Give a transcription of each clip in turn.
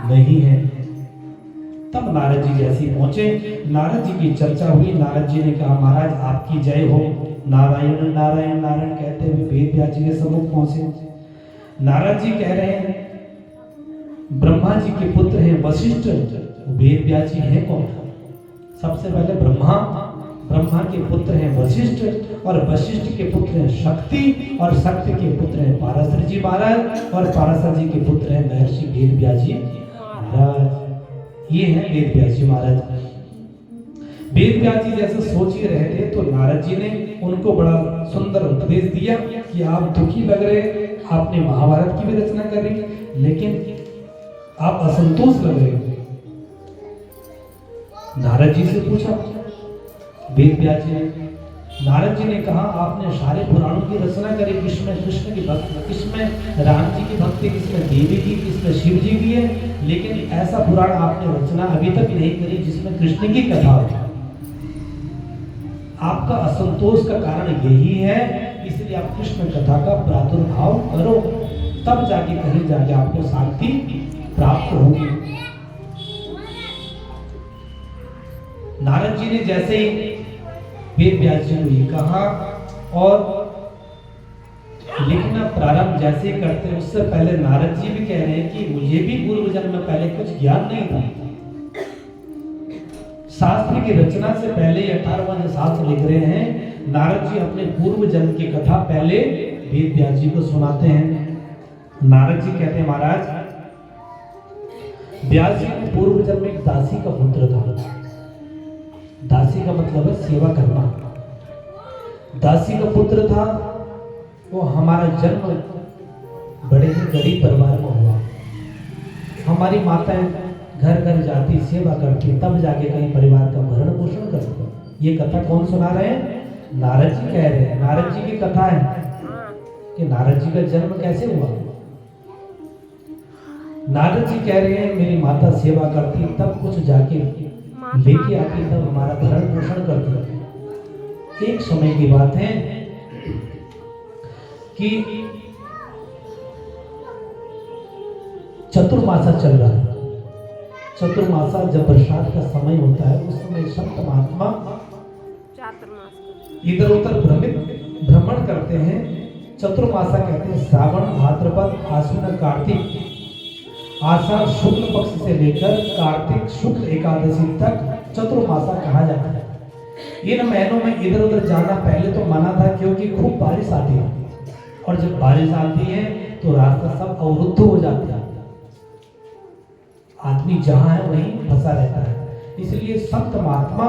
नहीं है। तब नारद जी जैसे ही पहुंचे, नारद जी की चर्चा हुई। नारद जी ने कहा महाराज आपकी जय हो। नारायण नारायण नारायण कहते हुए वेद व्यास जी के सम्मुख पहुंचे। नारद जी कह रहे हैं ब्रह्मा जी के पुत्र हैं वशिष्ठ, वेद व्यास जी हैं कौन? सबसे पहले ब्रह्मा के पुत्र हैं वशिष्ठ, और वशिष्ठ के पुत्र हैं शक्ति, और शक्ति के पुत्र हैं पाराशर जी महाराज, और पाराशर जी के पुत्र हैं महर्षि वेद व्यास जी महाराज। ये हैं वेद व्यास जी महाराज। वेद व्यास जी जैसे सोच ही रहे थे तो नारद जी ने उनको बड़ा सुंदर उपदेश दिया कि आप दुखी लग रहे, आपने महाभारत की भी रचना कर रही, लेकिन आप असंतोष लग रहे हो। नारद जी से पूछा वेद व्यास जी ने। नारद जी ने कहा आपने सारे पुराणों की रचना करी, किसमें कृष्ण की भक्ति, किसमें राम जी की भक्ति, किसमें देवी की, किसमें शिव जी की है, लेकिन ऐसा पुराण आपने रचना अभी तक नहीं करी जिसमें कृष्ण की कथा हो। आपका असंतोष का कारण यही है, इसलिए आप कृष्ण कथा का प्रादुर्भाव करो, तब जाके कहीं जाके आपको शांति प्राप्त होगी। नारद जी ने जैसे ही वेद व्यास जी को ये कहा और लिखना प्रारंभ जैसे करते हैं, उससे पहले नारद जी भी कह रहे हैं कि मुझे भी पूर्व जन्म में पहले कुछ ज्ञान नहीं था। शास्त्र की रचना से पहले 18वां शास्त्र लिख रहे हैं। नारद जी अपने पूर्व जन्म की कथा पहले वेद व्यास जी को सुनाते हैं। नारद जी कहते हैं महाराज व्यास जी ने पूर्व जन्म में एक दासी का पुत्र था। दासी का मतलब है सेवा करना। दासी का पुत्र था, वो हमारा जन्म बड़े ही गरीब परिवार में हुआ। हमारी माताएं घर घर जाती, सेवा करती, तब जाके कहीं परिवार का भरण पोषण करती। ये कथा कौन सुना रहे हैं? नारद जी कह रहे हैं। नारद जी की कथा है कि नारद जी का जन्म कैसे हुआ। नारद जी कह रहे हैं मेरी माता सेवा करती, तब कुछ जाके लेके आती, तब हमारा भरण पोषण करती। एक समय की बात है कि चतुर्मासा चल रहा है। चतुर्मासा जब बरसात का समय होता है, उस समय संत महात्मा इधर उधर भ्रमण करते हैं। चतुर्मासा कहते हैं श्रावण भाद्रपद आश्विन कार्तिक, आषाढ़ शुक्ल पक्ष से लेकर कार्तिक शुक्ल एकादशी तक चतुर्मासा कहा जाता है। इन महीनों में इधर उधर जाना पहले तो मना था, क्योंकि खूब बारिश आती है, और जब बारिश आती है तो रास्ता सब अवरुद्ध हो जाता है, आदमी जहां है वहीं फंसा रहता है। इसलिए संत महात्मा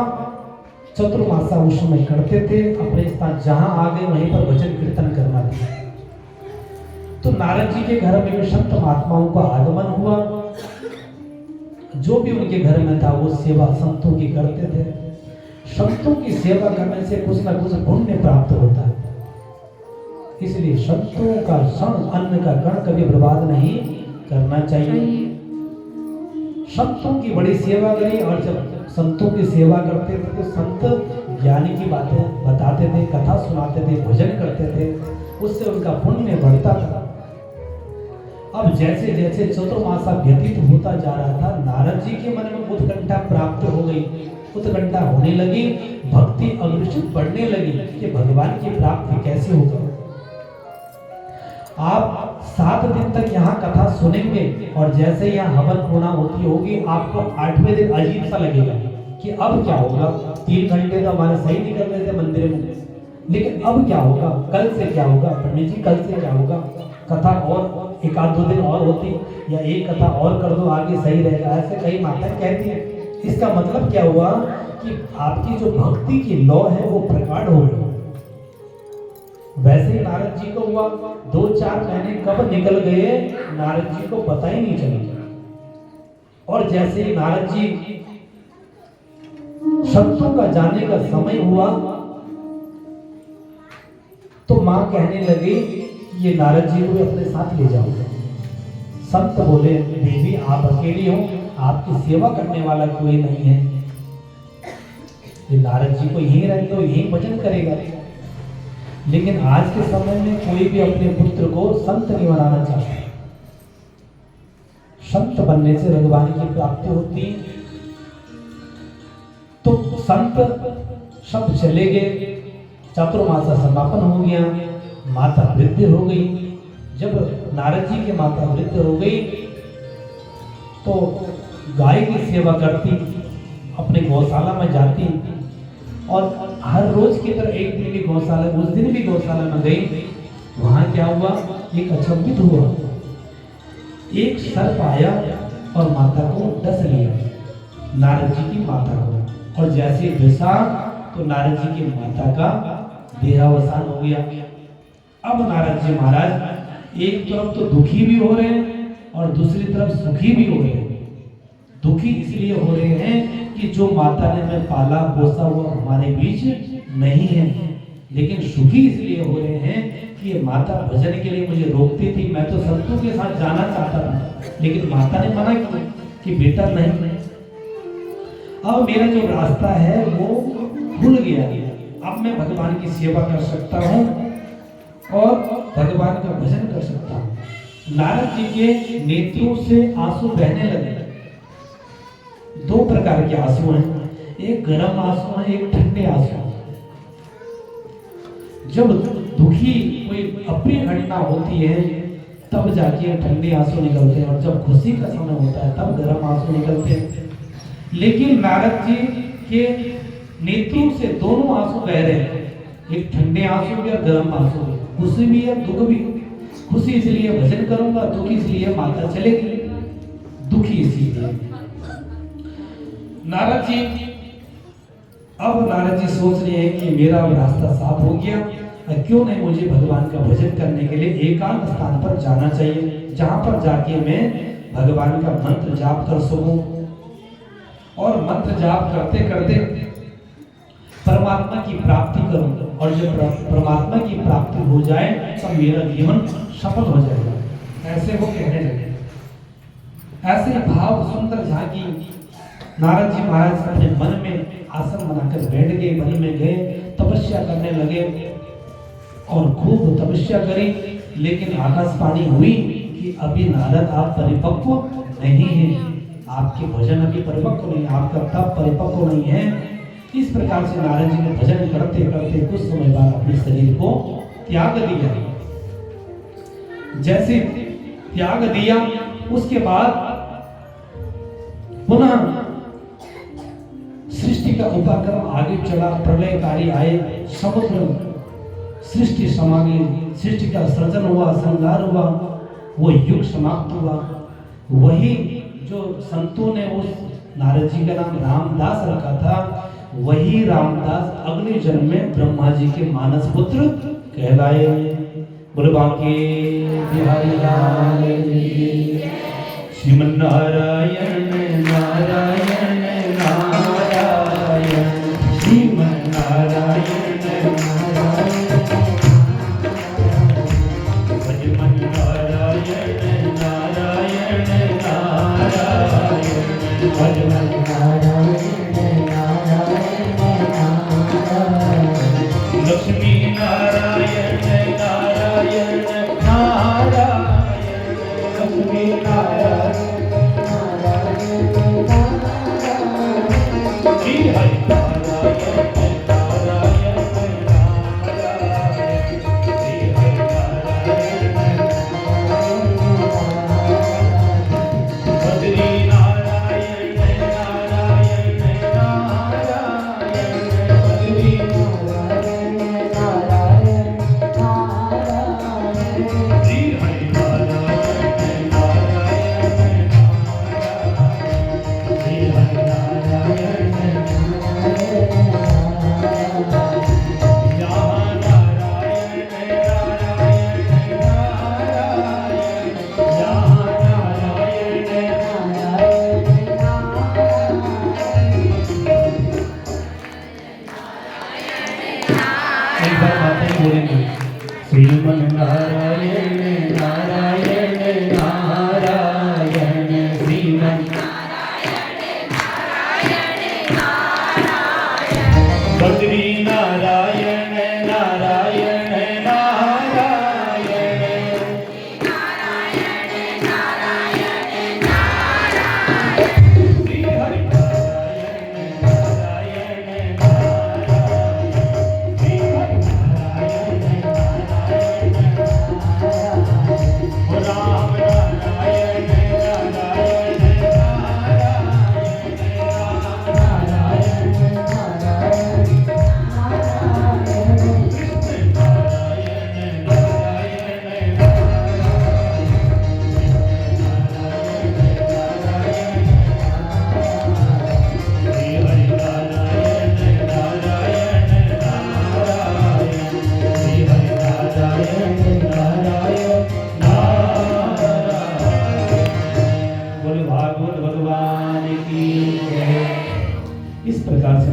चतुर्मासा उस समय करते थे, अपने स्थान जहां आ गए वहीं पर भजन कीर्तन करना था। तो नारद जी के घर में भी संत महात्माओं का आगमन हुआ। जो भी उनके घर में था वो सेवा संतों की करते थे। संतों की सेवा करने से कुछ ना कुछ पुण्य प्राप्त होता है। इसलिए संतों का क्षण अन्न का कण कभी बर्बाद नहीं करना चाहिए। संतों की बड़ी सेवा करी, और जब संतों की सेवा करते थे तो संत ज्ञानी की बातें बताते थे, कथा सुनाते थे, भजन करते थे, उससे उनका पुण्य बढ़ता था। अब जैसे जैसे चतुर्मासा व्यतीत होता जा रहा था, नारद जी के मन में उत्कंठा प्राप्त हो गई, उत्कंठा होने लगी, भक्ति अग्रसित बढ़ने लगी कि भगवान की प्राप्ति कैसे होगी। आप 7 दिन तक यहाँ कथा सुनेंगे, और जैसे यहाँ हवन पूर्णा होती होगी, आपको 8वें दिन अजीब सा लगेगा कि अब क्या होगा। 3 घंटे तो हमारे सही निकल रहे थे मंदिर में, लेकिन अब क्या होगा, कल से क्या होगा, पंडित जी कल से क्या होगा। कथा और 1-2 दिन और होती, या एक कथा और कर दो आगे सही रहेगा, ऐसे कई माताएं कहती है। इसका मतलब क्या हुआ कि आपकी जो भक्ति की लौ है वो प्रकट हो गई। वैसे ही नारद जी को हुआ, 2-4 महीने कब निकल गए नारद जी को पता ही नहीं चला। और जैसे ही नारद जी संतों का जाने का समय हुआ तो मां कहने लगी ये नारद जी को भी अपने साथ ले जाओ। संत बोले देवी आप अकेली हो, आपकी सेवा करने वाला कोई नहीं है, ये नारद जी को यहीं रहने दो, यहीं भजन करेगा। लेकिन आज के समय में कोई भी अपने पुत्र को संत नहीं बनाना चाहता। संत बनने से भगवान की प्राप्ति होती है। तो संत सब चले गए, चातुर्मासा समापन हो गया, माता वृद्ध हो गई। जब नारद जी की माता वृद्ध हो गई तो गाय की सेवा करती, अपने गौशाला में जाती और हर रोज की तरह एक दिन भी गौशाला, उस दिन भी गौशाला में गई। वहां क्या हुआ, एक अचंभित हुआ, एक सर्प आया और माता को डस लिया, नारद जी की माता को। और जैसे डसा तो नारद जी की माता का देहावसान हो गया। अब नारद जी महाराज एक तरफ तो दुखी भी हो रहे हैं और दूसरी तरफ सुखी भी हो रहे हैं। दुखी इसलिए हो रहे हैं कि जो माता ने हमें पाला पोसा वो हमारे बीच नहीं है, लेकिन सुखी इसलिए हो रहे हैं कि ये माता भजन के लिए मुझे रोकती थी। मैं तो संतों के साथ जाना चाहता था, लेकिन माता ने मना किया कि बेटा नहीं, अब मेरा जो रास्ता है वो खुल गया, अब मैं भगवान की सेवा कर सकता हूँ और भगवान का भजन कर सकता हूँ। नारद जी के नेत्रों से आंसू बहने लगे। दो प्रकार के आंसू हैं, एक गर्म आंसू है, एक ठंडे आंसू है। जब दुखी कोई अप्रिय घटना होती है तब जाके ठंडे आंसू निकलते हैं, और जब खुशी का समय होता है तब गर्म आंसू निकलते हैं। लेकिन नारद जी के नेत्रों से दोनों आंसू बह रहे हैं, एक ठंडे आंसू भी और गर्म आंसू भी, खुशी भी है दुख भी। खुशी इसलिए भजन करूंगा, दुख इसलिए माता चलेगी, दुखी इसलिए। नारद जी सोच रहे हैं कि मेरा अब रास्ता साफ हो गया, क्यों नहीं मुझे भगवान का भजन करने के लिए एकांत स्थान पर जाना चाहिए, जहां पर जाके मैं भगवान का मंत्र जाप कर सकूं। और मंत्र जाप करते करते परमात्मा की प्राप्ति करूं, और जब परमात्मा की प्राप्ति हो जाए तो मेरा जीवन सफल हो जाएगा, ऐसे वो कहने लगे। ऐसे भाव सुंदर झांकी नारद जी महाराज अपने मन में आसन बनाकर बैठ गए, वन में गए, तपस्या करने लगे और खूब तपस्या करी। लेकिन आकाशवाणी हुई कि अभी नारद आप परिपक्व नहीं हैं, आपके भजन अभी परिपक्व नहीं, आपका तप परिपक्व नहीं है। इस प्रकार से नारद जी ने भजन करते करते कुछ समय बाद अपने शरीर को त्याग दिया। जैसे त्याग दिया उसके बाद पुनः सृष्टि का उपक्रम आगे चला, प्रलयकारी आए, समुद्र सृष्टि समागी, सृष्टि का सृजन हुआ, संहार हुआ, वो युग समाप्त हुआ। वही जो संतों ने उस नारद जी का नाम रामदास रखा था, वही रामदास अगले जन्म में ब्रह्मा जी के मानस पुत्र कहलाए। बोल बांके बिहारी लाल की। श्रीमन नारायण नारायण नारायण, श्रीमन नारायण नारायण, भजमन नारायण नारायण नारायण, भजमन नारायण लक्ष्मी नारायण नारायण नारायण, लक्ष्मी नारायण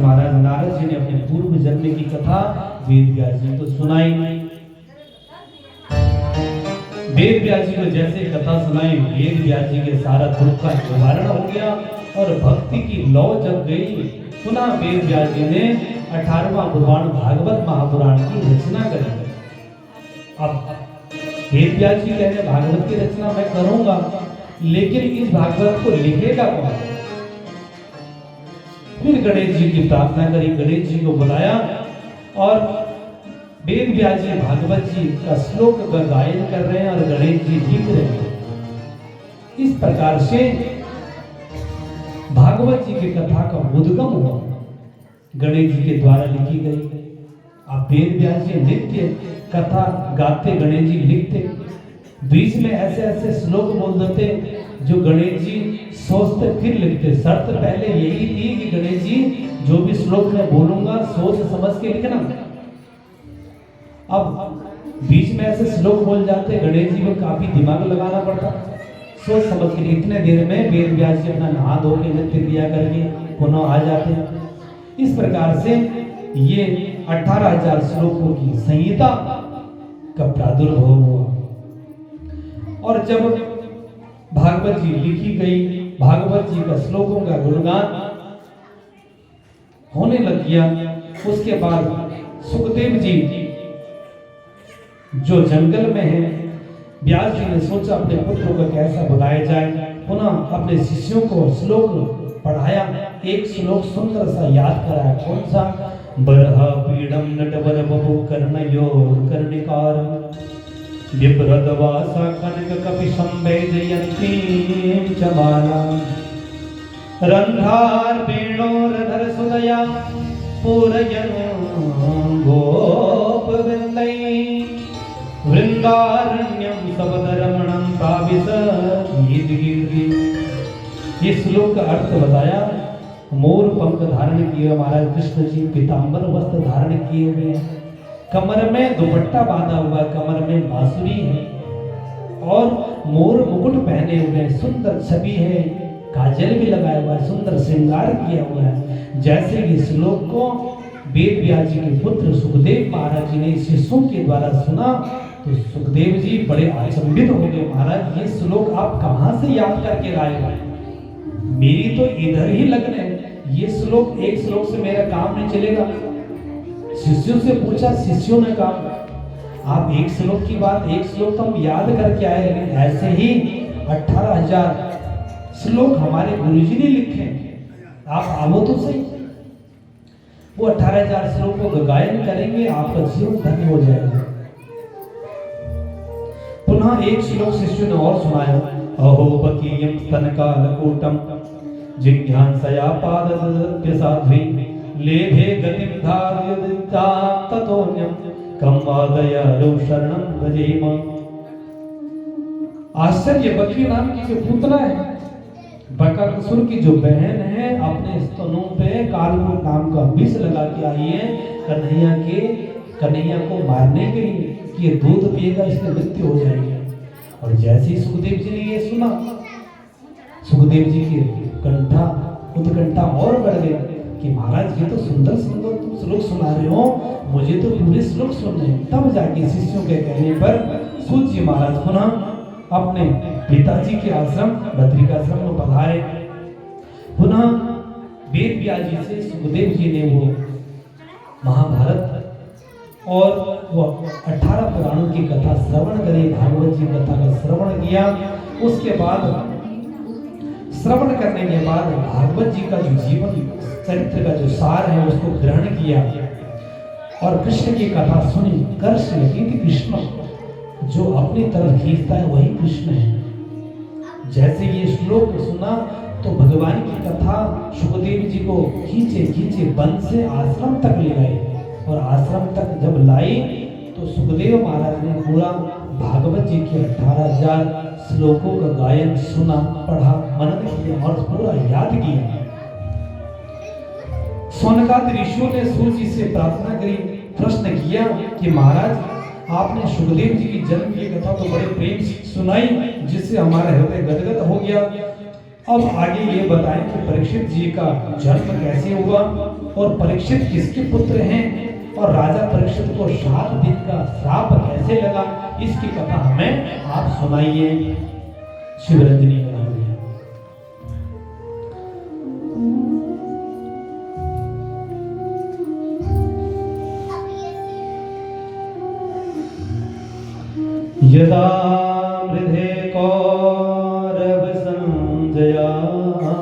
महाराज नारद जी ने अपने पूर्व जन्म की कथा वेद व्यास जी को सुनाई। वेद व्यास जी को जैसे कथा सुनाई, वेद व्यास जी के सारा दुख का निवारण हो गया और भक्ति की लौ जग गई। पुनः वेद व्यास जी ने 18वां पुराण भागवत महापुराण की रचना करी। अब वेद व्यास जी कहते हैं भागवत की रचना मैं करूंगा, लेकिन इस भागवत को लिखेगा कौन? फिर गणेश जी की प्रार्थना करी, गणेश जी को बुलाया और वेद व्यास जी भागवत जी का श्लोक का गायन कर रहे हैं और गणेश जी लिख रहे हैं। इस प्रकार से भागवत जी की कथा का उद्गम हुआ, गणेश जी के द्वारा लिखी गई। अब वेद व्यास जी नित्य कथा गाते, गणेश जी लिखते, बीच में ऐसे ऐसे श्लोक बोल देते जो गणेश जी सोचते फिर लिखते। शर्त पहले यही थी कि गणेश जी जो भी श्लोक मैं बोलूंगा सोच समझ के लिखना। अब बीच में ऐसे श्लोक बोल जाते, गणेश जी को काफी दिमाग लगाना पड़ता सोच समझ के। इतने देर में वेद व्यास जी अपना नहा धो के नृत्य क्रिया करके पुनः आ जाते हैं। इस प्रकार से ये 18,000 श्लोकों की संहिता का प्रादुर्भाव हुआ। और जब भागवत जी लिखी गई, भागवत जी का श्लोकों का गुणगान होने लग गया। उसके बाद सुखदेव जी जो जंगल में है, व्यास जी ने सोचा अपने पुत्र को कैसा बुलाया जाए। पुनः अपने शिष्यों को श्लोक पढ़ाया, एक श्लोक सुंदर सा याद कराया। कौन सा? बरहा पीडम नटवर बपु कर्णयोर कर्णिकार विप्रदवासा कनक कपि संवेदयन्ती चमाला रंधार वेणोरधर सुदया पूरयन् गोप वृंदै वृंदारण्यम सपदरमणं पाविस गीतगिरि। ये श्लोक का अर्थ बताया। मोर पंख धारण किए महाराज कृष्ण जी, पीतांबर वस्त्र धारण किए हुए, कमर में दुपट्टा बांधा हुआ, कमर में बांसुरी है और मोर मुकुट पहने हुए, सुंदर छवि है, काजल भी लगाया हुआ है, सुंदर श्रृंगार किया हुआ है। जैसे इस श्लोक को वेद व्यास जी के पुत्र सुखदेव महाराज जी ने शिष्यों के द्वारा सुना तो सुखदेव जी बड़े अचंभित हो गए। महाराज ये श्लोक आप कहां से याद करके लाए हैं? मेरी तो इधर ही लगन है, ये श्लोक, एक श्लोक से मेरा काम नहीं चलेगा। शिष्यों से पूछा, शिष्यों ने कहा आप एक श्लोक की बात, एक श्लोक तो हम याद करके आए, लेकिन ऐसे ही 18,000 श्लोक हमारे गुरुजी ने लिखे, आप आओ तो सही। वो 18,000 श्लोकों का गायन करेंगे, आपका जीवन धन्य हो जाएगा। पुनः एक श्लोक शिष्यों ने और सुनाया। अहो बकीयम स्तनकालकूटम जिज्ञासया पाददस्य साध्वी लेभे गतिं धारयता ततोन्यम कम वादयालो शरणं भजेम। आश्चर्य, बकरी नाम की जो पुतना है, बकासुर की जो बहन है, अपने स्तनों पे कालकूट नाम का विष लगा के आई है कन्हैया को मारने के लिए कि ये दूध पिएगा इसकी मृत्यु हो जाएगी। और जैसे ही सुखदेव जी ने ये सुना, सुखदेव जी की उत्कंठा और बढ़ गई कि महाराज ये तो सुंदर सुंदर तुम श्लोक सुना रहे हो, मुझे तो पूरे श्लोक सुनने हैं। तब जाके शिष्यों के कहने पर सूत जी महाराज पुनः अपने पिताजी के आश्रम बद्रिकाश्रम में पधारे। पुनः वेद व्यास जी से सुखदेव जी ने वो महाभारत और वो 18 पुराणों की कथा श्रवण करी, भागवत जी कथा का श्रवण किया। उसके बाद श्रवण करने के बाद भागवत जी का जो जीवन चरित्र का जो सार है उसको ग्रहण किया और कृष्ण की कथा सुनी। कृष्ण लगी कि कृष्ण जो अपनी तरफ खींचता है वही कृष्ण है। जैसे ये श्लोक सुना तो भगवान की कथा सुखदेव जी को खींचे खींचे वन से आश्रम तक ले गए और आश्रम तक जब लाई तो सुखदेव महाराज ने पूरा भागवत जी के 18,000 श्लोकों का गायन सुना, पढ़ा, मनन किया और पूरा याद किया। सोनकादि ऋषियों ने सूर्य जी से प्रार्थना करी, प्रश्न किया कि महाराज आपने सुखदेव जी की जन्म की कथा तो बड़े प्रेम से सुनाई, जिससे हमारा हृदय गदगद हो गया। अब आगे ये बताएं कि परीक्षित जी का जन्म कैसे हुआ और परीक्षित किसके पुत्र हैं और राजा परीक्षित को 7 दिन का श्राप कैसे लगा, इसकी कथा हमें आप सुनाइए। शिवरंजनी में यदा मृधे कौरव संजयाना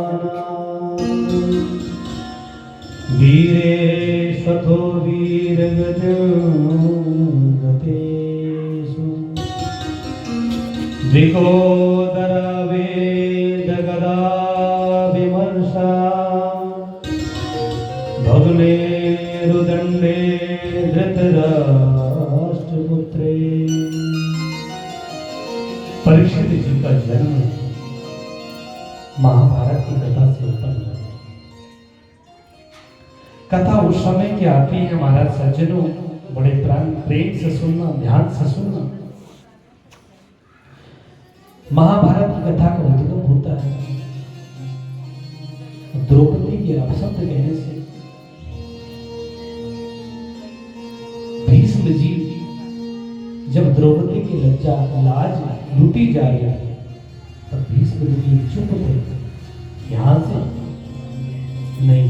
वीरेशतो वीरगतेषु द्विकोदर वेद गदा विमर्शा भग्नेरुदण्डे धृतराष्ट्रपुत्रे। परीक्षित जी का जन्म महाभारत की कथा से उत्पन्न हुआ। कथा उस समय की आती है महाराज सज्जनों, बड़े प्रेम से सुनना, ध्यान से सुनना। महाभारत की कथा का उद्गम होता है द्रौपदी के अपशब्द कहने से। भीष्म जी जब द्रौपदी की लज्जा लाज लूटी जा रही है तब भीष्म जी चुप थे, यहां से नहीं।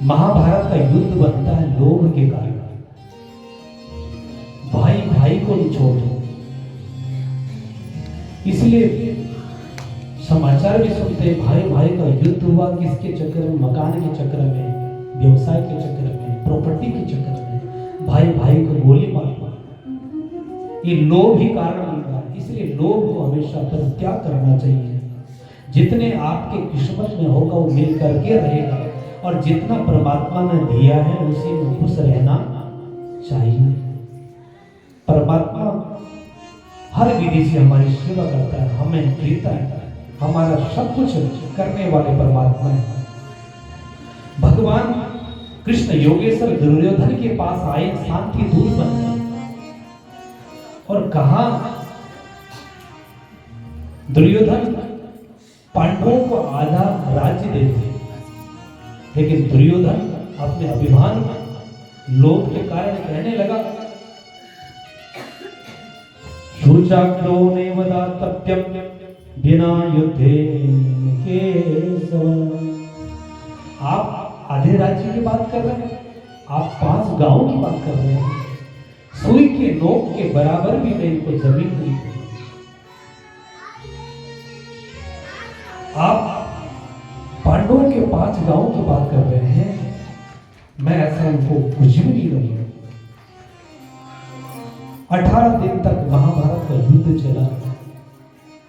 महाभारत का युद्ध बनता है लोभ के कारण। भाई भाई को नहीं छोड़ते, इसलिए समाचार भी सुनते भाई भाई का युद्ध हुआ। किसके चक्कर में? मकान के चक्कर में, व्यवसाय के चक्कर में, प्रॉपर्टी के चक्कर में भाई भाई को गोली मार। ये लोभ ही कारण बनता है। इसलिए लोभ को हमेशा परित्याग करना चाहिए। जितने आपके किस्मत में होगा वो मिल करके रहेगा और जितना परमात्मा ने दिया है उसी में खुश रहना चाहिए। परमात्मा हर विधि से हमारी सेवा करता है, हमें देता है, हमारा सब कुछ करने वाले परमात्मा है। भगवान कृष्ण योगेश्वर दुर्योधन के पास आए, शांति दूत बन गए और कहा दुर्योधन पांडवों को आधा राज्य देते, लेकिन दुर्योधन अपने अभिमान लोभ के कारण कहने लगा शूचाग्रो नेवदातप्यम बिना युद्धे केशव। आप आधे राज्य की बात कर रहे हैं, आप 5 गांवों की बात कर रहे हैं। सुई के नोक के बराबर भी मैं इनको जमीन नहीं दूंगा। आप पांडवों के 5 गांवों की बात कर रहे हैं, मैं ऐसा उनको कुछ भी नहीं दूंगा। 18 दिन तक महाभारत का युद्ध चला।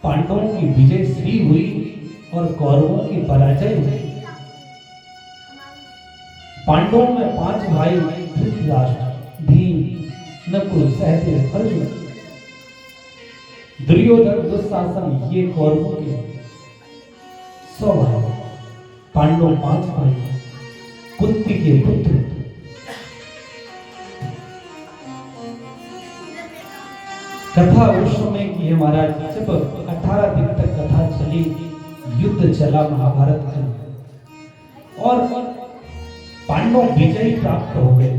पांडवों की विजय श्री हुई और कौरवों की पराजय हुई। पांडवों में 5 भाई धृतराष्ट्र, भीम, नकुल, सहदेव, अर्जुन, दुर्योधन, दुशासन, ये कौरवों के 100 भाई। पांडव 5 भाई, कुंती के पुत्र। कथा उस समय की है महाराज, जब 18 दिन तक कथा चली, युद्ध चला महाभारत का और पांडव विजय प्राप्त हो गए।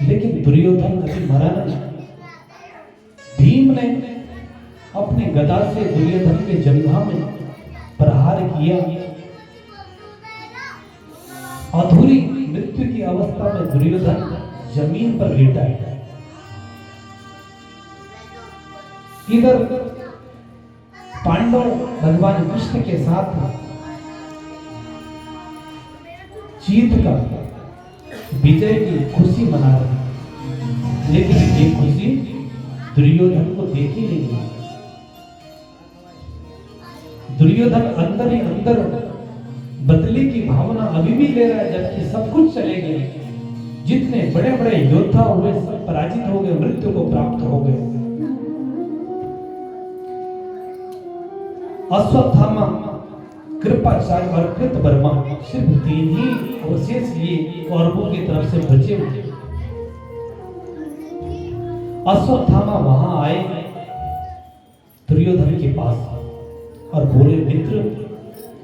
लेकिन दुर्योधन अभी मरा नहीं। भीम ने अपने गदा से दुर्योधन के जंघा में प्रहार किया। अधूरी मृत्यु की अवस्था में दुर्योधन जमीन पर लेटा है। इधर पांडव भगवान कृष्ण के साथ जीत का विजय की खुशी मना रहे, लेकिन ये खुशी दुर्योधन को देखी नहीं गई। दुर्योधन अंदर ही अंदर बदले की भावना अभी भी ले रहा है, जबकि सब कुछ चले गए। जितने बड़े बड़े योद्धा हुए सब पराजित हो गए, मृत्यु को प्राप्त हो गए। अश्वत्थामा, कृपाचार्य और कृतवर्मा सिर्फ 3 ही अवशेष लिए कौरवों की तरफ से बचे हुए। अश्वत्थामा वहां आए, दुर्योधन के पास और बोले, मित्र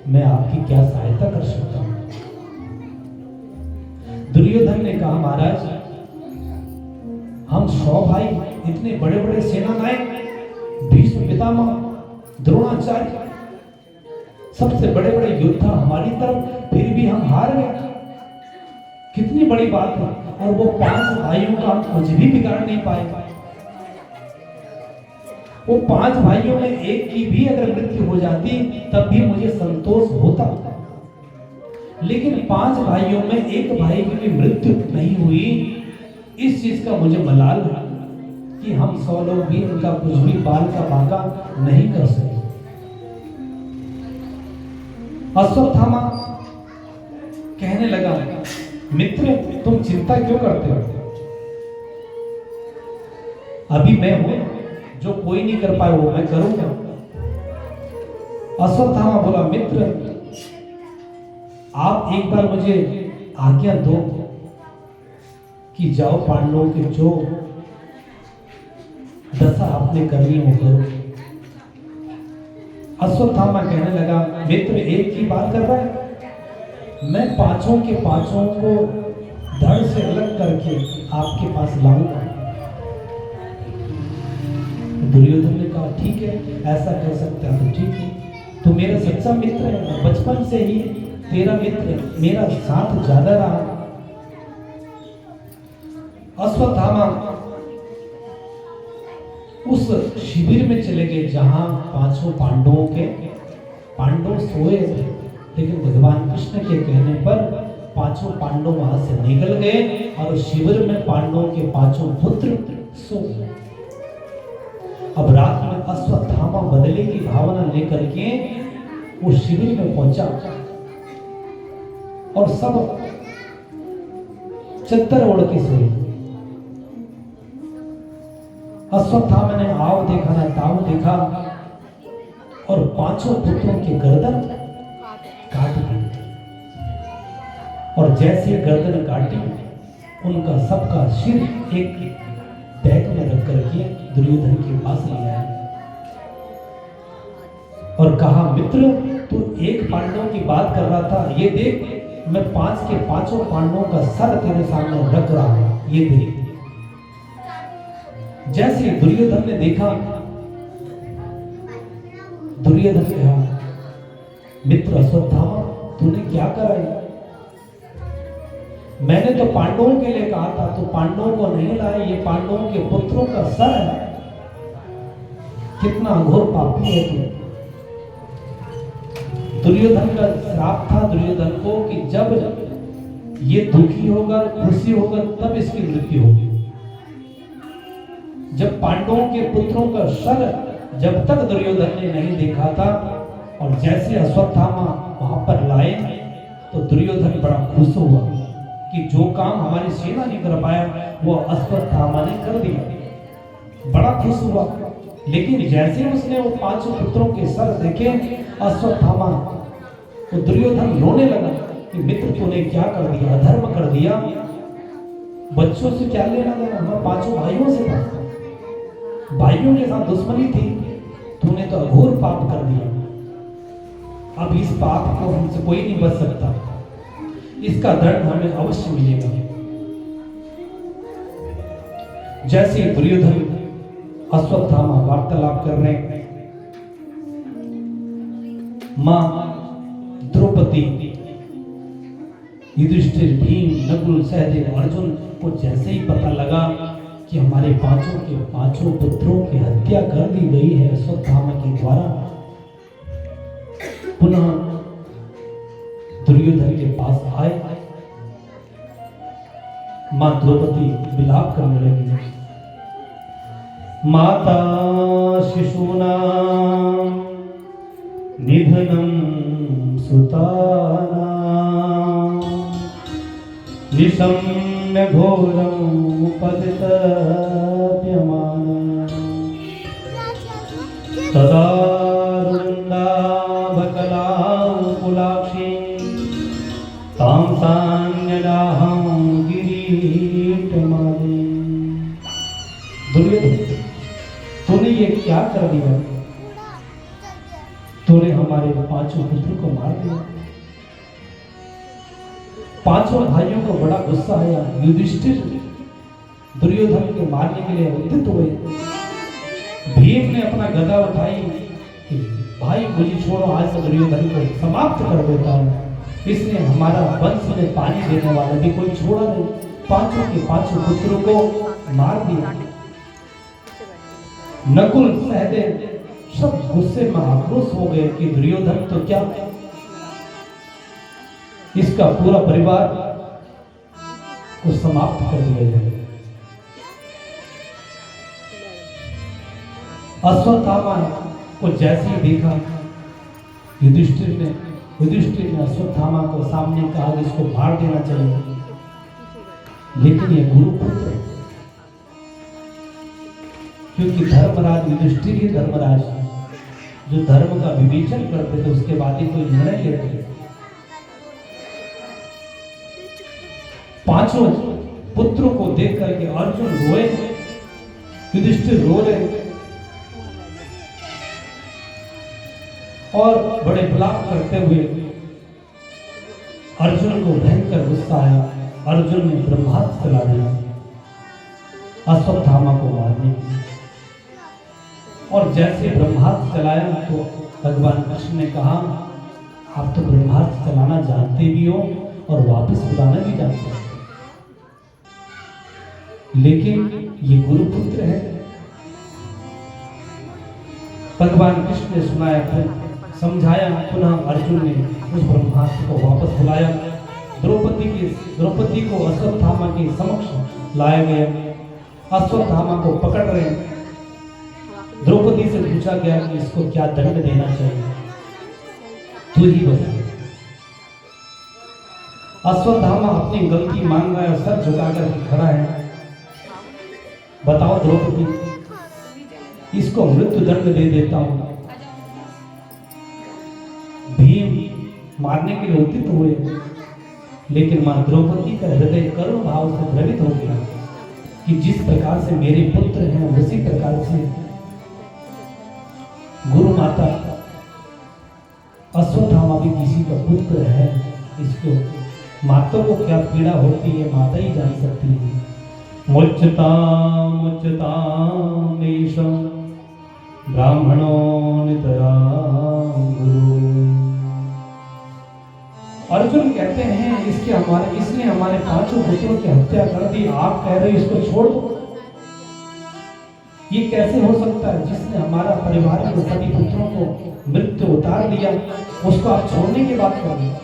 मैं आपकी क्या सहायता कर सकता हूं? दुर्योधन ने कहा, महाराज हम 100 भाई, इतने बड़े बड़े सेना नायक, भीष्म पितामह, द्रोणाचार्य, सबसे बड़े बड़े योद्धा हमारी तरफ, फिर भी हम हार गए। कितनी बड़ी बात है। और वो 5 भाइयों का हम कुछ भी बिगाड़ नहीं पाए। वो 5 भाइयों में एक की भी अगर मृत्यु हो जाती तब भी मुझे संतोष होता, लेकिन 5 भाइयों में एक भाई की भी मृत्यु नहीं हुई। इस चीज का मुझे मलाल है कि हम 100 लोग भी उनका कुछ भी बाल का बांका नहीं कर सके। अश्वत्थामा कहने लगा, मित्र तुम चिंता क्यों करते हो? अभी मैं हूं, जो कोई नहीं कर पाए वो मैं करूंगा। अश्वत्थामा बोला, मित्र आप एक बार मुझे आज्ञा दो कि जाओ पांडवों के जो दशा आपने करनी हो करो। अश्वत्थामा कहने लगा, मित्र एक की बात कर रहा है, मैं 5 के 5 को धड़ से अलग करके आपके पास लाऊंगा। दुर्योधन ने कहा, ठीक है, ऐसा कर सकता है तो ठीक है, तू मेरा सच्चा मित्र है, बचपन से ही तेरा मित्र, मेरा साथ ज्यादा रहा। अश्वत्थामा उस शिविर में चले गए जहां 5 पांडव सोए थे, लेकिन भगवान कृष्ण के कहने पर 5 पांडव वहां से निकल गए और शिविर में पांडवों के 5 पुत्र सो गए। अब रात में अश्वत्थामा बदले की भावना लेकर के वो शिविर में पहुंचा और सब चद्दर ओढ़ के सोए। अश्वत्थामा ने आव देखा ना ताव देखा और 5 पुत्रों के गर्दन काट दी, और जैसे गर्दन काटी उनका सबका सिर एक बैग में रख करके दुर्योधन के पास ले आया और कहा, मित्र तू एक पांडव की बात कर रहा था, ये देख मैं 5 के 5 पांडवों का सर तेरे सामने रख रहा हूं, ये देख। जैसे दुर्योधन ने देखा, दुर्योधन ने कहा, मित्र अश्वत्थामा तूने क्या करा है? मैंने तो पांडवों के लिए कहा था, तो पांडवों को नहीं लाया, ये पांडवों के पुत्रों का सर है। कितना घोर पापी है तू। दुर्योधन का श्राप था दुर्योधन को कि जब ये दुखी होगा, खुशी होगा, तब इसकी मृत्यु होगी। जब पांडवों के पुत्रों का सर जब तक दुर्योधन ने नहीं देखा था, और जैसे अश्वत्थामा वहां पर लाए तो दुर्योधन बड़ा खुश हुआ कि जो काम हमारी सेना नहीं कर पाया वो अश्वत्थामा ने कर दिया, बड़ा खुश हुआ। लेकिन जैसे उसने वो 5 पुत्रों के सर देखे अश्वत्थामा, तो दुर्योधन रोने लगा कि मित्र तूने क्या कर दिया, अधर्म कर दिया। बच्चों से क्या लेना देना, हमारे 5 भाइयों से था, भाइयों के साथ दुश्मनी थी, तूने तो अघोर पाप कर दिया। अब इस पाप को हमसे कोई नहीं बच सकता, इसका दंड हमें अवश्य मिलेगा। जैसे दुर्योधन अश्वत्थामा वार्तालाप कर रहे हैं, मां द्रौपदी, युधिष्ठिर, भीम, नकुल, सहदेव, अर्जुन को जैसे ही पता लगा कि हमारे 5 के 5 पुत्रों की हत्या कर दी गई है अश्वत्थामा के द्वारा, पुनः दुर्योधन के पास आए। मां द्रौपदी विलाप करने लगी, माता शिशूनां निधनं सुतानां निशम्य घोरं उपदितव्यमानं तदा रुन्दाभकलाकुलाक्षी तां सान्यदाहं गिरीटमाली। दुर्योधन तूने ये क्या कर दिया? तूने हमारे पांचों पुत्र को मार दिया। पांचों भाइयों को बड़ा गुस्सा आया। युधिष्ठिर दुर्योधन को मारने के लिए उद्यत हुए। भीम ने अपना गदा उठाई कि भाई मुझे छोड़ो, आज से दुर्योधन को समाप्त कर देता हूं। इसने हमारा वंश में पानी देने वाला भी कोई छोड़ा नहीं, पांचों के पांचों पुत्रों को मार दिया। नकुल सहदेव सब गुस्से में आक्रोश हो गए कि दुर्योधन तो क्या, इसका पूरा परिवार को समाप्त कर दिया जाए। अश्वत्थामा को जैसे ही देखा युधिष्ठिर ने अश्वत्थामा को सामने कहा कि इसको मार देना चाहिए, लेकिन ये गुरुपुत्र, क्योंकि धर्मराज युधिष्ठिर ही धर्मराज जो धर्म का विवेचन करते थे, उसके बाद ही कोई निर्णय लेते। पांचों पुत्रों को देख करके अर्जुन रोए, युधिष्ठिर रो रहे और बड़े विलाप करते हुए अर्जुन को भयंकर गुस्सा आया। अर्जुन ने ब्रह्मास्त्र चला दिया अश्वत्थामा को मारने के लिए। और जैसे ब्रह्मास्त्र चलाया तो भगवान कृष्ण ने कहा, आप तो ब्रह्मास्त्र चलाना जानते भी हो और वापस बुलाना भी जानते हो, लेकिन ये गुरुपुत्र है। भगवान कृष्ण ने सुनाया, फिर समझाया। पुनः अर्जुन ने उस ब्रह्मास्त्र को वापस बुलाया। द्रौपदी को अश्वत्थामा के समक्ष लाया गया। अश्वत्थामा को पकड़ रहे। द्रौपदी से पूछा गया कि इसको क्या दंड देना चाहिए, तू ही बता। अश्वत्थामा अपनी गलती मान रहा है, सर झुकाकर खड़ा है। बताओ द्रौपदी, इसको मृत्यु दंड दे देता हूं। भीम मारने के लिए उद्यत हुए, लेकिन मां द्रौपदी का हृदय करुण भाव से द्रवित हो गया कि जिस प्रकार से मेरे पुत्र हैं, उसी प्रकार से गुरु माता अश्वत्थामा भी किसी का पुत्र है। इसको माता को क्या पीड़ा होती है, माता ही जान सकती है। मुच्यताम ब्राह्मणो नितराम गुरु। अर्जुन कहते हैं इसने हमारे पांचों पुत्रों की हत्या कर दी, आप कह रहे इसको छोड़ दो। ये कैसे हो सकता है? जिसने हमारा परिवार के सभी पुत्रों को मृत्यु उतार लिया, उसको आप छोड़ने की बात कर रहे हैं।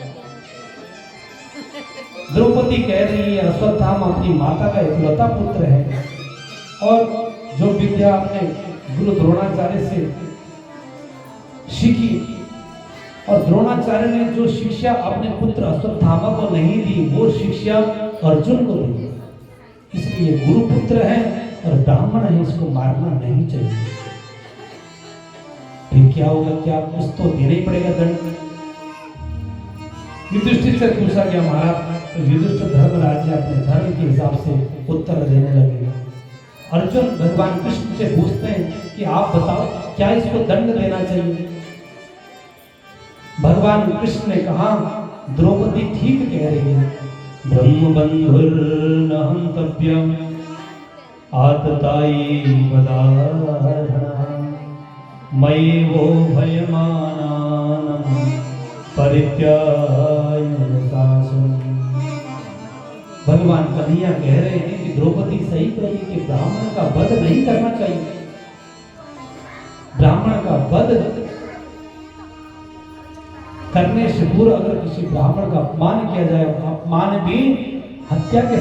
द्रौपदी कह रही है अश्वत्थामा अपनी माता का इकलौता पुत्र है, और जो विद्या अपने गुरु द्रोणाचार्य से सीखी, और द्रोणाचार्य ने जो शिक्षा अपने पुत्र अश्वत्थामा को नहीं दी, वो शिक्षा अर्जुन को दी। इसलिए गुरु पुत्र है और ब्राह्मण है, इसको मारना नहीं चाहिए। फिर क्या होगा? क्या कुछ तो देना ही पड़ेगा दंड। युधिष्ठिर से पूछा गया महाराज, तो युधिष्ठिर धर्मराज ने अपने धर्म के हिसाब से उत्तर देने लगे। अर्जुन भगवान कृष्ण से पूछते हैं कि आप बताओ क्या इसको दंड देना चाहिए? भगवान कृष्ण ने कहा, द्रौपदी ठीक कह रही है। ब्रह्मबंधुर्न हन्तव्यम् आततायी वदारणा मयि वो भयमानानां परित्यागं शासनम्। भगवान कन्हैया कह रहे हैं कि द्रौपदी सही कह रही है कि ब्राह्मण का वध नहीं करना चाहिए। ब्राह्मण का वध करने से पूर्व अगर किसी ब्राह्मण का अपमान किया जाए, अपमान भी हत्या के